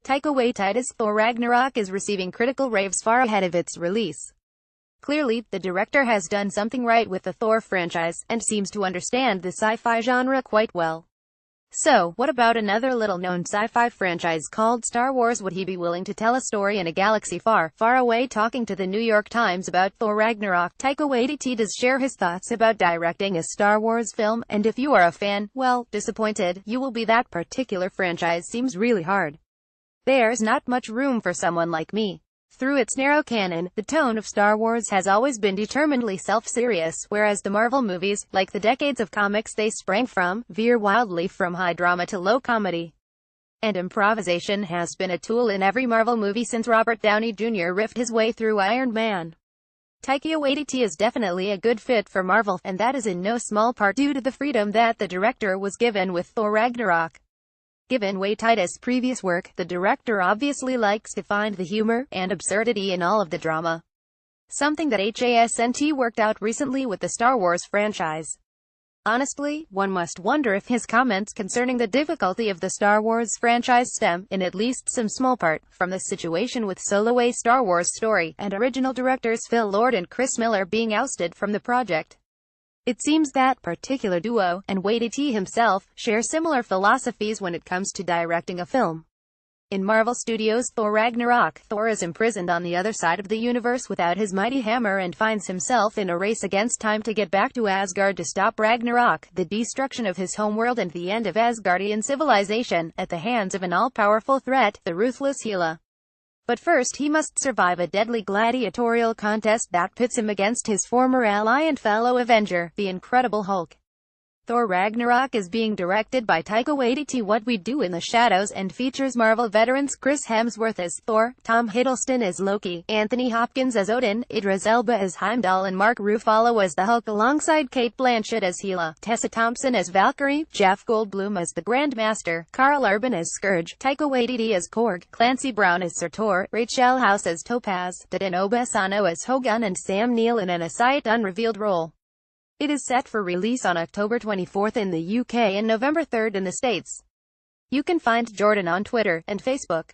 Taika Waititi's Thor Ragnarok is receiving critical raves far ahead of its release. Clearly, the director has done something right with the Thor franchise, and seems to understand the sci-fi genre quite well. So, what about another little-known sci-fi franchise called Star Wars? Would he be willing to tell a story in a galaxy far, far away? Talking to the New York Times about Thor Ragnarok, Taika Waititi does share his thoughts about directing a Star Wars film, and if you are a fan, well, disappointed you will be. That particular franchise seems really hard. There's not much room for someone like me. Through its narrow canon, the tone of Star Wars has always been determinedly self-serious, whereas the Marvel movies, like the decades of comics they sprang from, veer wildly from high drama to low comedy. And improvisation has been a tool in every Marvel movie since Robert Downey Jr. riffed his way through Iron Man. Taika Waititi is definitely a good fit for Marvel, and that is in no small part due to the freedom that the director was given with Thor Ragnarok. Given Waititi's previous work, the director obviously likes to find the humor and absurdity in all of the drama. Something that hasn't worked out recently with the Star Wars franchise. Honestly, one must wonder if his comments concerning the difficulty of the Star Wars franchise stem, in at least some small part, from the situation with Solo: A Star Wars Story, and original directors Phil Lord and Chris Miller being ousted from the project. It seems that particular duo, and Waititi himself, share similar philosophies when it comes to directing a film. In Marvel Studios' Thor Ragnarok, Thor is imprisoned on the other side of the universe without his mighty hammer and finds himself in a race against time to get back to Asgard to stop Ragnarok, the destruction of his homeworld and the end of Asgardian civilization, at the hands of an all-powerful threat, the ruthless Hela. But first he must survive a deadly gladiatorial contest that pits him against his former ally and fellow Avenger, the Incredible Hulk. Thor Ragnarok is being directed by Taika Waititi, What We Do in the Shadows, and features Marvel veterans Chris Hemsworth as Thor, Tom Hiddleston as Loki, Anthony Hopkins as Odin, Idris Elba as Heimdall, and Mark Ruffalo as the Hulk alongside Cate Blanchett as Hela, Tessa Thompson as Valkyrie, Jeff Goldblum as the Grandmaster, Karl Urban as Scourge, Taika Waititi as Korg, Clancy Brown as Surtur, Rachel House as Topaz, Dadan Obasano as Hogun, and Sam Neill in an as-yet unrevealed role. It is set for release on October 24th in the UK and November 3rd in the States. You can find Jordan on Twitter and Facebook.